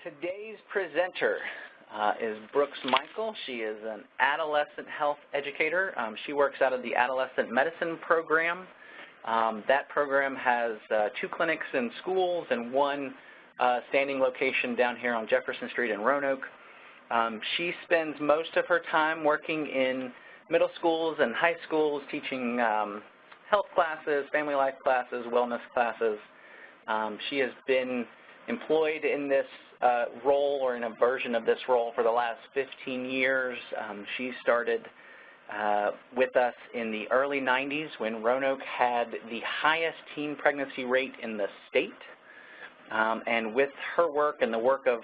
Today's presenter is Brooks Michael. She is an adolescent health educator. She works out of the Adolescent Medicine program. That program has 2 clinics in schools and 1 standing location down here on Jefferson Street in Roanoke. She spends most of her time working in middle schools and high schools teaching health classes, family life classes, wellness classes. She has been employed in this role or in a version of this role for the last 15 years. She started with us in the early 90s when Roanoke had the highest teen pregnancy rate in the state. And with her work and the work of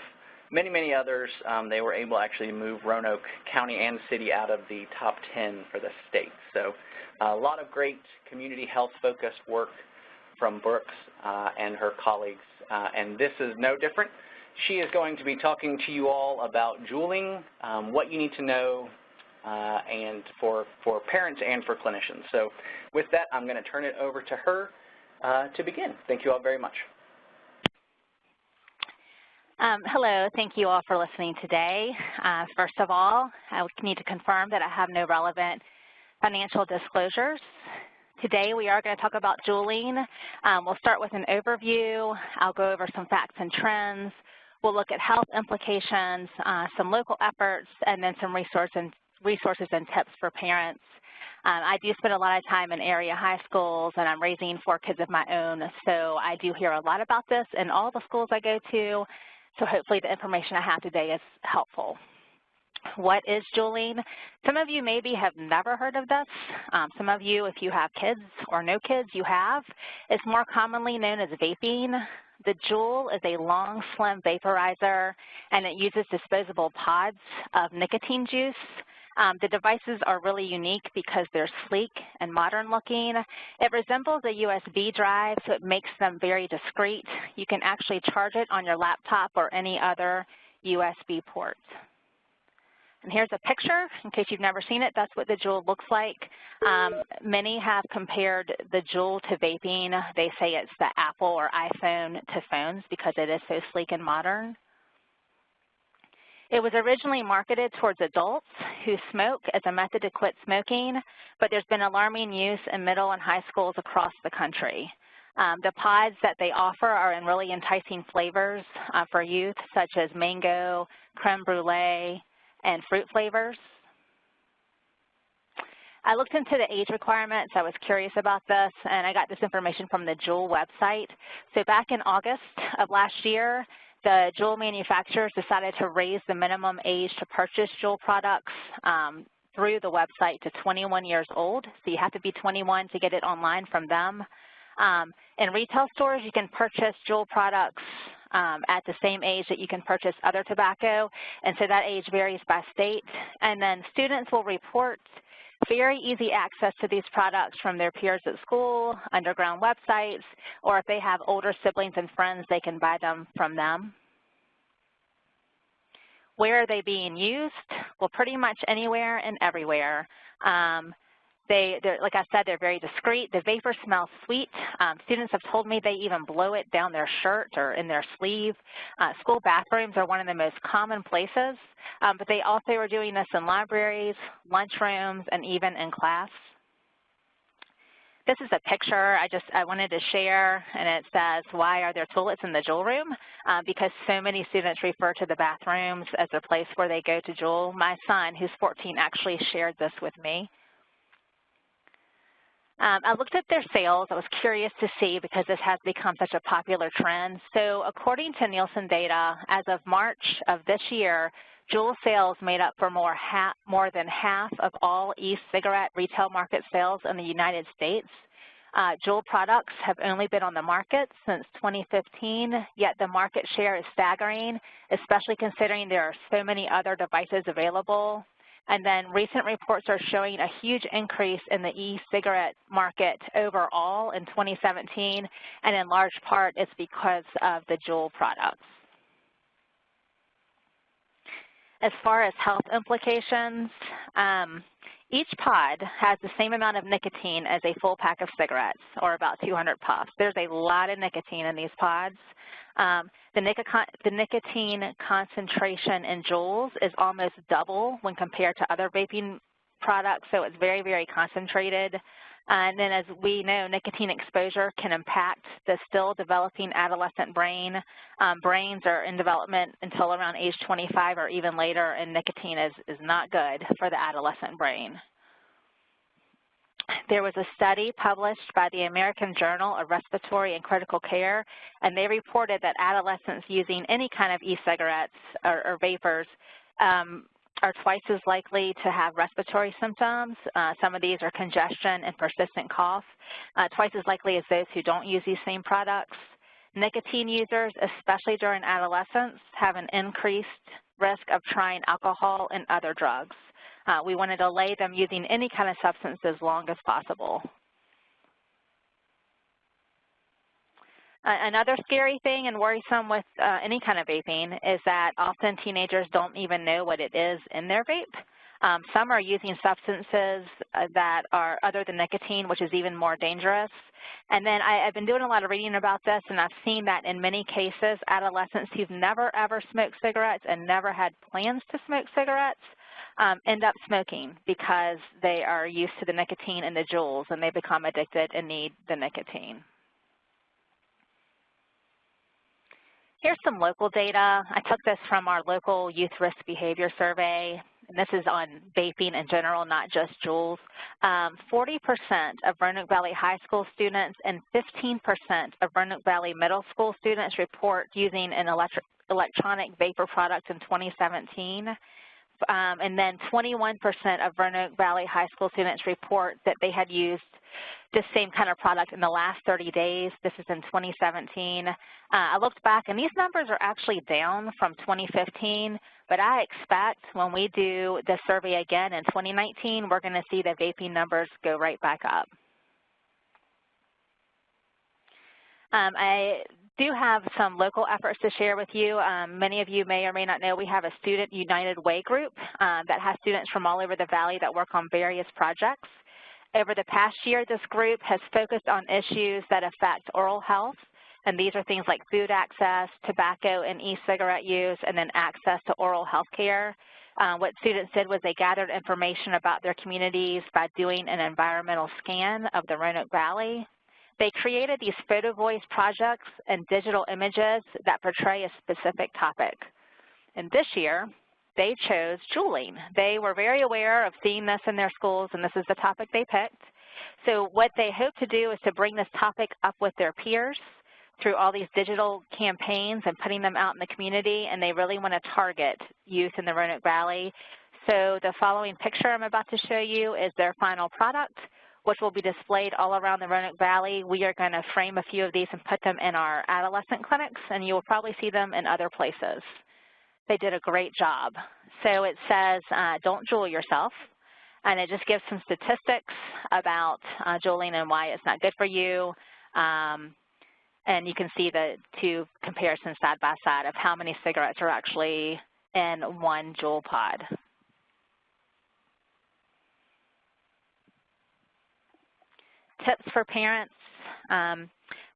many, many others, they were able actually to move Roanoke County and City out of the top 10 for the state. So a lot of great community health-focused work from Brooks and her colleagues. And this is no different. She is going to be talking to you all about Juuling, what you need to know, and for parents and for clinicians. So with that, I'm going to turn it over to her to begin. Thank you all very much. Hello, thank you all for listening today. First of all, I need to confirm that I have no relevant financial disclosures. Today we are going to talk about Juuling. We'll start with an overview. I'll go over some facts and trends. We'll look at health implications, some local efforts, and then some resources and tips for parents. I do spend a lot of time in area high schools, and I'm raising 4 kids of my own, so I do hear a lot about this in all the schools I go to, so hopefully the information I have today is helpful. What is Juuling? Some of you maybe have never heard of this. Some of you, if you have kids or no kids, you have. It's more commonly known as vaping. The Juul is a long, slim vaporizer, and it uses disposable pods of nicotine juice. The devices are really unique because they're sleek and modern looking. It resembles a USB drive, so it makes them very discreet. You can actually charge it on your laptop or any other USB port. And here's a picture. In case you've never seen it, that's what the Juul looks like. Many have compared the Juul to vaping. They say it's the Apple or iPhone to phones because it is so sleek and modern. It was originally marketed towards adults who smoke as a method to quit smoking, but there's been alarming use in middle and high schools across the country. The pods that they offer are in really enticing flavors for youth, such as mango, creme brulee, and fruit flavors. I looked into the age requirements. I was curious about this, and I got this information from the Juul website. So back in August of last year, the Juul manufacturers decided to raise the minimum age to purchase Juul products through the website to 21 years old. So you have to be 21 to get it online from them. In retail stores, you can purchase Juul products at the same age that you can purchase other tobacco, and so that age varies by state. And then students will report very easy access to these products from their peers at school, underground websites, or if they have older siblings and friends, they can buy them from them. Where are they being used? Well, pretty much anywhere and everywhere. Like I said, they're very discreet. The vapor smells sweet. Students have told me they even blow it down their shirt or in their sleeve. School bathrooms are one of the most common places, but they also are doing this in libraries, lunchrooms, and even in class. This is a picture I wanted to share, and it says, why are there toilets in the Juul room? Because so many students refer to the bathrooms as a place where they go to Juul. My son, who's 14, actually shared this with me. I looked at their sales. I was curious to see because this has become such a popular trend. So according to Nielsen data, as of March of this year, Juul sales made up for more than half of all e-cigarette retail market sales in the United States. Juul products have only been on the market since 2015, yet the market share is staggering, especially considering there are so many other devices available. And then recent reports are showing a huge increase in the e-cigarette market overall in 2017, and in large part it's because of the Juul products. As far as health implications, Each pod has the same amount of nicotine as a full pack of cigarettes, or about 200 puffs. There's a lot of nicotine in these pods. The nicotine concentration in joules is almost double when compared to other vaping products, so it's very, very concentrated. And then as we know, nicotine exposure can impact the still developing adolescent brain. Brains are in development until around age 25 or even later, and nicotine is not good for the adolescent brain. There was a study published by the American Journal of Respiratory and Critical Care, and they reported that adolescents using any kind of e-cigarettes or vapors are twice as likely to have respiratory symptoms. Some of these are congestion and persistent cough, twice as likely as those who don't use these same products. Nicotine users, especially during adolescence, have an increased risk of trying alcohol and other drugs. We want to delay them using any kind of substance as long as possible. Another scary thing and worrisome with any kind of vaping is that often teenagers don't even know what it is in their vape. Some are using substances that are other than nicotine, which is even more dangerous. And then I've been doing a lot of reading about this, and I've seen that in many cases, adolescents who've never ever smoked cigarettes and never had plans to smoke cigarettes end up smoking because they are used to the nicotine and the Juuls, and they become addicted and need the nicotine. Here's some local data. I took this from our local youth risk behavior survey, and this is on vaping in general, not just Juuls. 40% of Roanoke Valley High School students and 15% of Roanoke Valley Middle School students report using an electronic vapor product in 2017. And then 21% of Roanoke Valley High School students report that they had used this same kind of product in the last 30 days. This is in 2017. I looked back, and these numbers are actually down from 2015, but I expect when we do the survey again in 2019, we're going to see the vaping numbers go right back up. I do have some local efforts to share with you. Many of you may or may not know we have a Student United Way group that has students from all over the Valley that work on various projects. Over the past year, this group has focused on issues that affect oral health, and these are things like food access, tobacco and e-cigarette use, and then access to oral health care. What students did was they gathered information about their communities by doing an environmental scan of the Roanoke Valley. They created these photo voice projects and digital images that portray a specific topic. And this year, they chose Juuling. They were very aware of seeing this in their schools, and this is the topic they picked. So what they hope to do is to bring this topic up with their peers through all these digital campaigns and putting them out in the community, and they really want to target youth in the Roanoke Valley. So the following picture I'm about to show you is their final product, which will be displayed all around the Roanoke Valley. We are going to frame a few of these and put them in our adolescent clinics, and you will probably see them in other places. They did a great job. So it says, don't Juul yourself, and it just gives some statistics about Juuling and why it's not good for you. And you can see the two comparisons side by side of how many cigarettes are actually in one Juul pod. Tips for parents.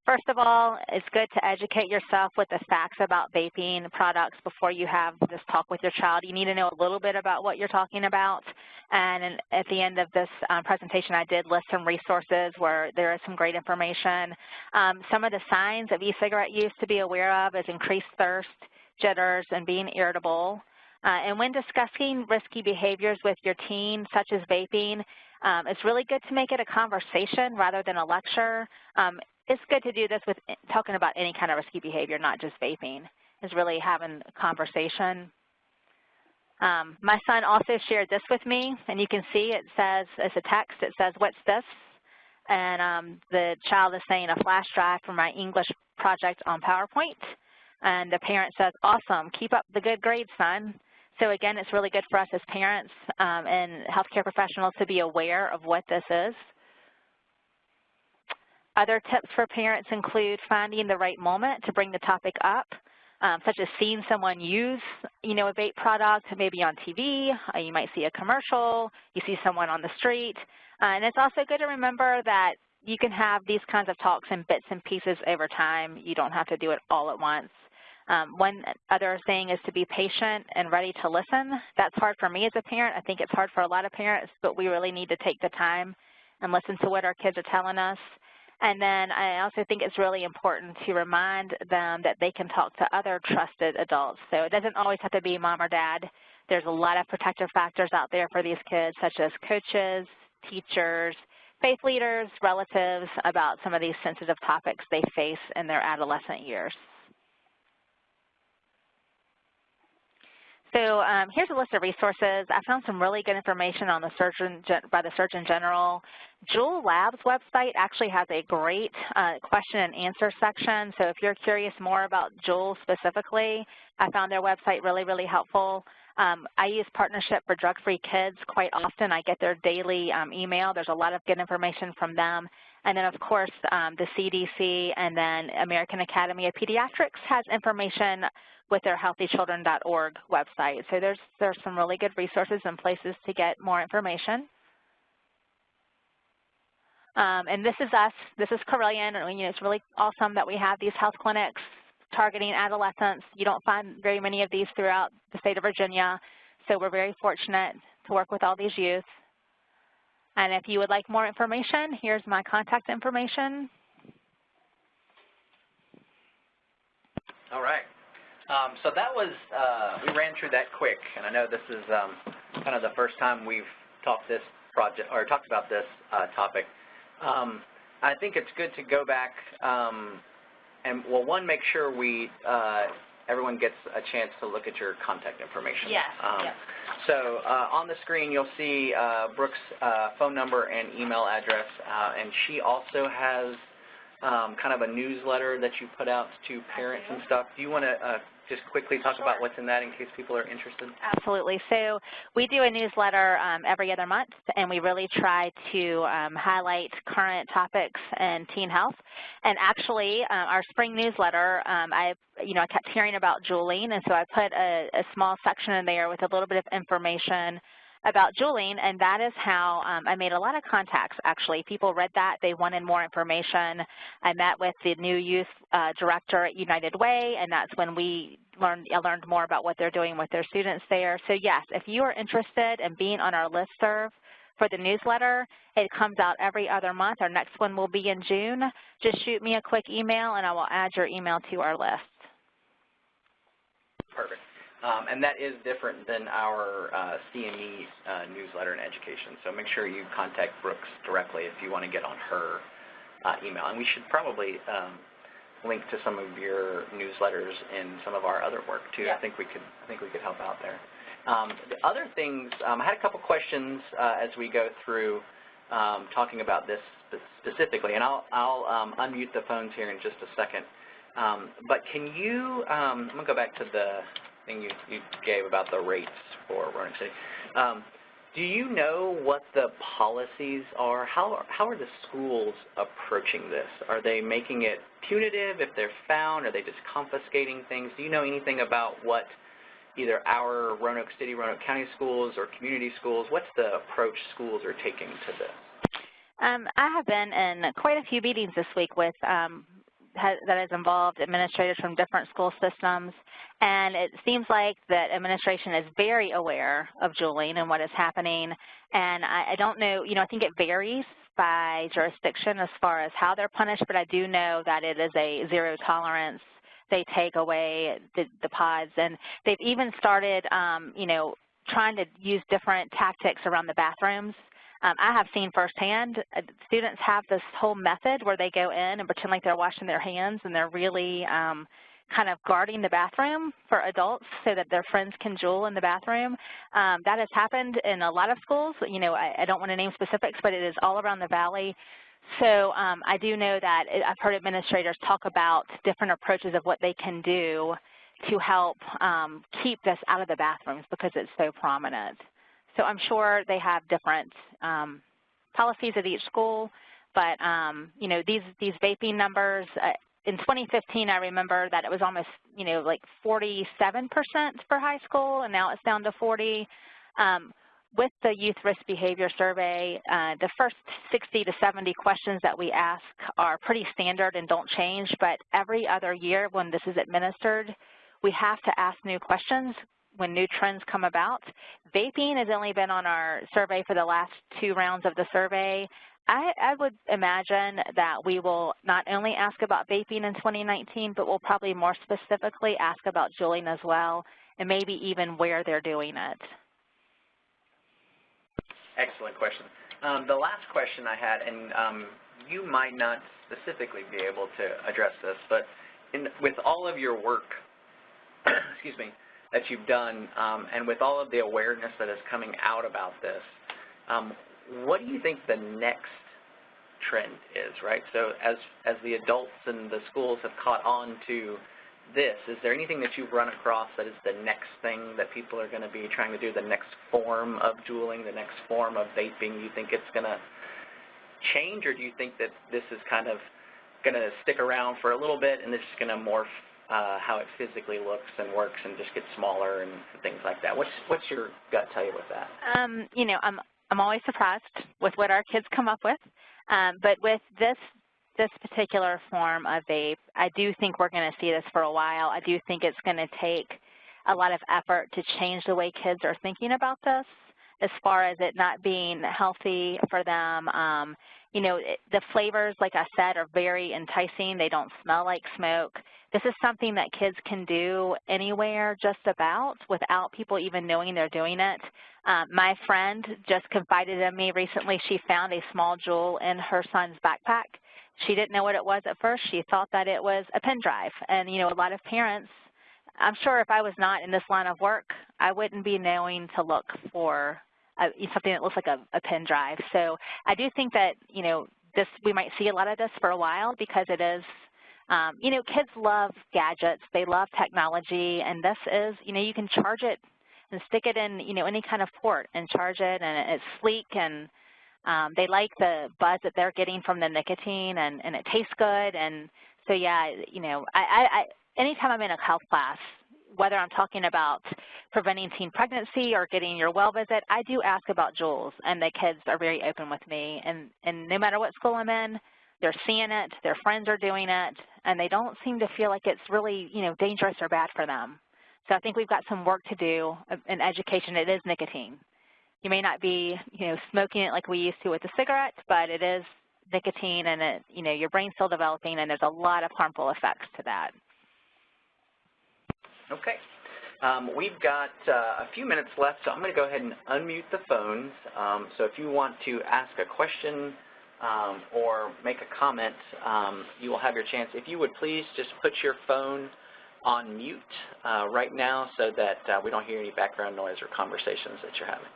First of all, it's good to educate yourself with the facts about vaping products before you have this talk with your child. You need to know a little bit about what you're talking about. And at the end of this presentation, I did list some resources where there is some great information. Some of the signs of e-cigarette use to be aware of is increased thirst, jitters, and being irritable. And when discussing risky behaviors with your teen, such as vaping, it's really good to make it a conversation rather than a lecture. It's good to do this with talking about any kind of risky behavior, not just vaping. It's really having a conversation. My son also shared this with me, and you can see it says, it's a text, it says, "What's this?" And the child is saying a flash drive for my English project on PowerPoint. And the parent says, "Awesome, keep up the good grades, son." So again, it's really good for us as parents and healthcare professionals to be aware of what this is. Other tips for parents include finding the right moment to bring the topic up. such as seeing someone use, a vape product, maybe on TV, you might see a commercial, you see someone on the street. And it's also good to remember that you can have these kinds of talks in bits and pieces over time. You don't have to do it all at once. One other thing is to be patient and ready to listen. That's hard for me as a parent. I think it's hard for a lot of parents, but we really need to take the time and listen to what our kids are telling us. And then I also think it's really important to remind them that they can talk to other trusted adults. So it doesn't always have to be mom or dad. There's a lot of protective factors out there for these kids, such as coaches, teachers, faith leaders, relatives, about some of these sensitive topics they face in their adolescent years. So here's a list of resources. I found some really good information on by the Surgeon General. Juul Lab's website actually has a great question and answer section. So if you're curious more about Juul specifically, I found their website really, really helpful. I use Partnership for Drug-Free Kids quite often. I get their daily email. There's a lot of good information from them. And then, of course, the CDC and then American Academy of Pediatrics has information with their healthychildren.org website. So there's some really good resources and places to get more information. And this is us. This is Carilion. It's really awesome that we have these health clinics targeting adolescents. You don't find very many of these throughout the state of Virginia, so we're very fortunate to work with all these youth. And if you would like more information, here's my contact information. All right. So that was, we ran through that quick, and I know this is kind of the first time we've talked about this topic. I think it's good to go back and, well, one, make sure everyone gets a chance to look at your contact information. Yes. Yes. So on the screen, you'll see Brooke's phone number and email address, and she also has kind of a newsletter that you put out to parents and stuff. Do you want to just quickly talk about what's in that in case people are interested? Absolutely. So we do a newsletter every other month, and we really try to highlight current topics in teen health. And actually, our spring newsletter, I kept hearing about Juuling, and so I put a small section in there with a little bit of information about Juuling, and that is how I made a lot of contacts, actually. People read that. They wanted more information. I met with the new youth director at United Way, and that's when I learned more about what they're doing with their students there. So, yes, if you are interested in being on our listserv for the newsletter, it comes out every other month. Our next one will be in June. Just shoot me a quick email, and I will add your email to our list. Perfect. And that is different than our CME newsletter and education. So make sure you contact Brooks directly if you want to get on her email. And we should probably link to some of your newsletters in some of our other work too. Yeah. I think we could help out there. The other things, I had a couple questions as we go through talking about this specifically, and I'll unmute the phones here in just a second. But can you, I'm going to go back to the thing you gave about the rates for Roanoke City. Do you know what the policies are? How are the schools approaching this? Are they making it punitive if they're found? Are they just confiscating things? Do you know anything about what either our Roanoke City, Roanoke County schools or community schools, what's the approach schools are taking to this? I have been in quite a few meetings this week with that has involved administrators from different school systems, and it seems like that administration is very aware of Juuling and what is happening. And I don't know, I think it varies by jurisdiction as far as how they're punished, but I do know that it is a zero tolerance. They take away the pods, and they've even started, trying to use different tactics around the bathrooms. I have seen firsthand students have this whole method where they go in and pretend like they're washing their hands, and they're really kind of guarding the bathroom for adults so that their friends can Juul in the bathroom. That has happened in a lot of schools. I don't want to name specifics, but it is all around the valley. So I do know that I've heard administrators talk about different approaches of what they can do to help keep this out of the bathrooms because it's so prominent. So I'm sure they have different policies at each school, but these vaping numbers, in 2015, I remember that it was almost, like 47% for high school, and now it's down to 40. With the Youth Risk Behavior Survey, the first 60 to 70 questions that we ask are pretty standard and don't change, but every other year when this is administered, we have to ask new questions when new trends come about. Vaping has only been on our survey for the last 2 rounds of the survey. I would imagine that we will not only ask about vaping in 2019, but we'll probably more specifically ask about juuling as well, and maybe even where they're doing it. Excellent question. The last question I had, and you might not specifically be able to address this, but with all of your work, excuse me, that you've done, and with all of the awareness that is coming out about this, what do you think the next trend is, right? So as the adults and the schools have caught on to this, is there anything that you've run across that is the next thing that people are going to be trying to do, the next form of juuling, the next form of vaping? You think it's going to change, or do you think that this is kind of going to stick around for a little bit and this is going to morph how it physically looks and works and just get smaller and things like that? What's your gut tell you with that? I'm always surprised with what our kids come up with, but with this particular form of vape, I do think we're going to see this for a while. I do think it's going to take a lot of effort to change the way kids are thinking about this, as far as it not being healthy for them. The flavors, like I said, are very enticing. They don't smell like smoke. This is something that kids can do anywhere just about without people even knowing they're doing it. My friend just confided in me recently she found a small Juul in her son's backpack. She didn't know what it was at first. She thought that it was a pen drive. And, a lot of parents, I'm sure if I was not in this line of work, I wouldn't be knowing to look for something that looks like a pen drive. So I do think that, we might see a lot of this for a while, because it is, kids love gadgets. They love technology. And this is, you can charge it and stick it in, any kind of port and charge it, and it's sleek, and they like the buzz that they're getting from the nicotine, and it tastes good. And so, yeah, anytime I'm in a health class, whether I'm talking about preventing teen pregnancy or getting your well visit, I do ask about Juuls, and the kids are very open with me. And no matter what school I'm in, they're seeing it, their friends are doing it, and they don't seem to feel like it's really, dangerous or bad for them. So I think we've got some work to do in education. It is nicotine. You may not be, smoking it like we used to with the cigarettes, but it is nicotine, and it, your brain's still developing, and there's a lot of harmful effects to that. Okay. We've got a few minutes left, so I'm going to go ahead and unmute the phones. So if you want to ask a question or make a comment, you will have your chance. If you would please just put your phone on mute right now, so that we don't hear any background noise or conversations that you're having.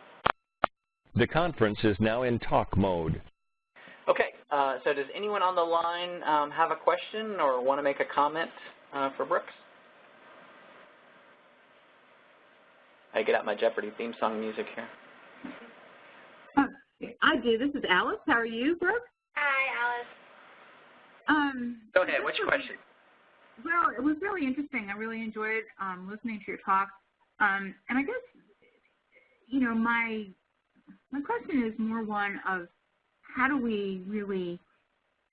The conference is now in talk mode. Okay, so does anyone on the line have a question or want to make a comment for Brooks? I get out my Jeopardy theme song music here. I do. This is Alice. How are you, Brooks? Hi, Alice. Go ahead. What's your question? Well, it was really interesting. I really enjoyed listening to your talk. And I guess, my question is more one of how do we really,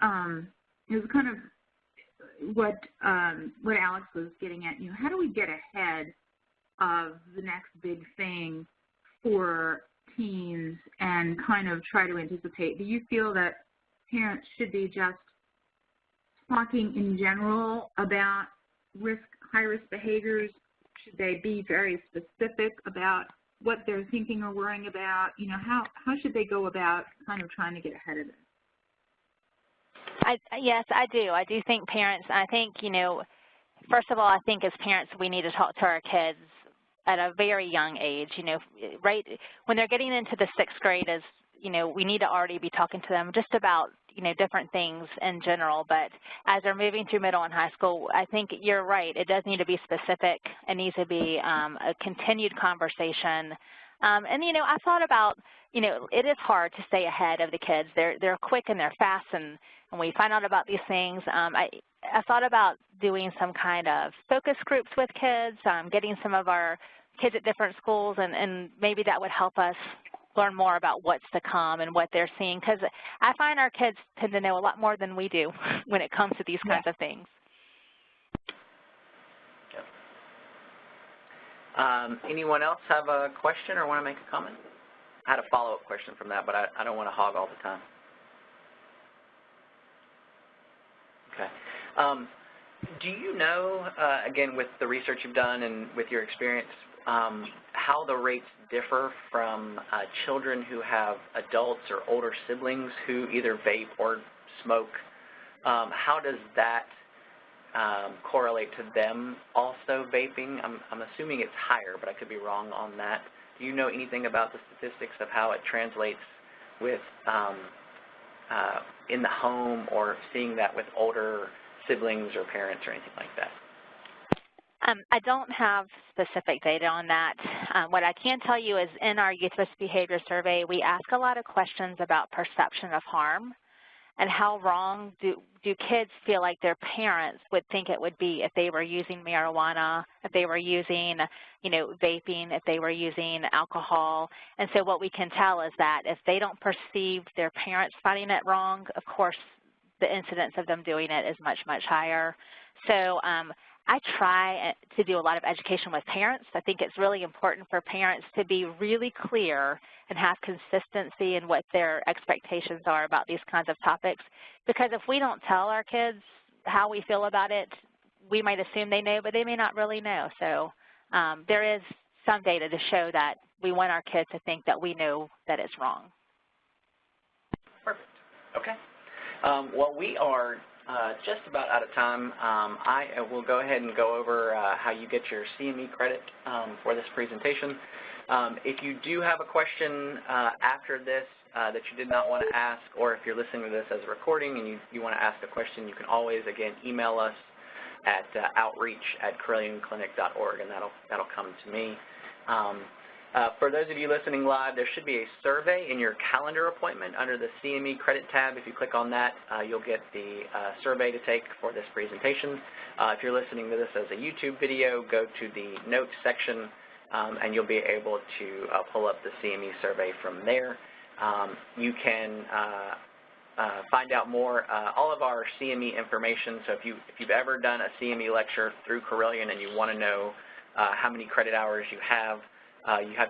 it was kind of what Alex was getting at, how do we get ahead of the next big thing for teens and kind of try to anticipate? Do you feel that parents should be just talking in general about high-risk behaviors? Should they be very specific about what they're thinking or worrying about? How should they go about kind of trying to get ahead of it? Yes, I do. I do think parents, I think, first of all, I think as parents we need to talk to our kids at a very young age, right when they're getting into the 6th grade, is, we need to already be talking to them just about, different things in general. But as they're moving through middle and high school, I think you're right. It does need to be specific. It needs to be a continued conversation. And, you know, I thought about, you know, it is hard to stay ahead of the kids. They're quick and they're fast, and we find out about these things. I thought about doing some kind of focus groups with kids, getting some of our kids at different schools, and maybe that would help us learn more about what's to come and what they're seeing, because I find our kids tend to know a lot more than we do when it comes to these kinds of things. Anyone else have a question or want to make a comment? I had a follow-up question from that, but I don't want to hog all the time. Okay. Do you know, again, with the research you've done and with your experience, how the rates differ from children who have adults or older siblings who either vape or smoke? How does that correlate to them also vaping? I'm assuming it's higher, but I could be wrong on that. Do you know anything about the statistics of how it translates with in the home or seeing that with older siblings or parents or anything like that? I don't have specific data on that. What I can tell you is in our youth-based behavior survey, we ask a lot of questions about perception of harm and how wrong do kids feel like their parents would think it would be if they were using marijuana, if they were using, you know, vaping, if they were using alcohol. And so what we can tell is that if they don't perceive their parents finding it wrong, of course, the incidence of them doing it is much, much higher. So I try to do a lot of education with parents. I think it's really important for parents to be really clear and have consistency in what their expectations are about these kinds of topics, because if we don't tell our kids how we feel about it, we might assume they know, but they may not really know. So there is some data to show that we want our kids to think that we know that it's wrong. Perfect. Okay. Well, we are just about out of time. I will go ahead and go over how you get your CME credit for this presentation. If you do have a question after this that you did not want to ask, or if you're listening to this as a recording and you want to ask a question, you can always, again, email us at outreach@carilionclinic.org, and that'll come to me. For those of you listening live, there should be a survey in your calendar appointment under the CME credit tab. If you click on that, you'll get the survey to take for this presentation. If you're listening to this as a YouTube video, go to the notes section, and you'll be able to pull up the CME survey from there. You can find out more, all of our CME information. So if you've ever done a CME lecture through Carilion and you want to know how many credit hours you have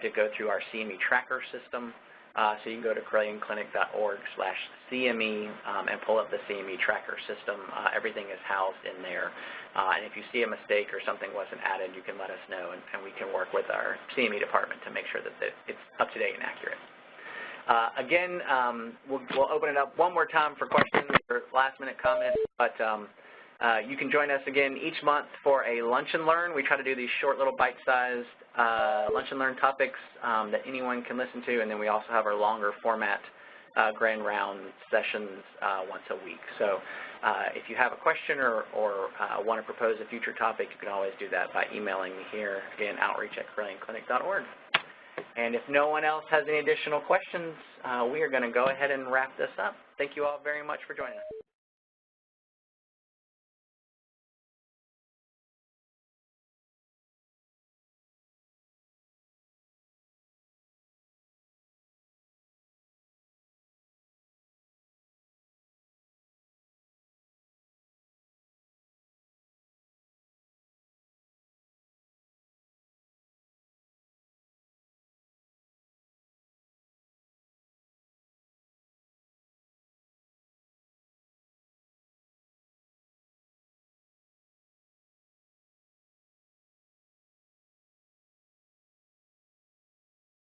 to go through our CME tracker system. So you can go to CarilionClinic.org/CME and pull up the CME tracker system. Everything is housed in there. And if you see a mistake or something wasn't added, you can let us know, and we can work with our CME department to make sure that it's up to date and accurate. Again, we'll open it up one more time for questions or last-minute comments, but you can join us again each month for a Lunch and Learn. We try to do these short little bite-sized Lunch and Learn topics that anyone can listen to, and then we also have our longer format grand round sessions once a week. So if you have a question or want to propose a future topic, you can always do that by emailing me here, again, outreach@CarilionClinic.org. And if no one else has any additional questions, we are going to go ahead and wrap this up. Thank you all very much for joining us.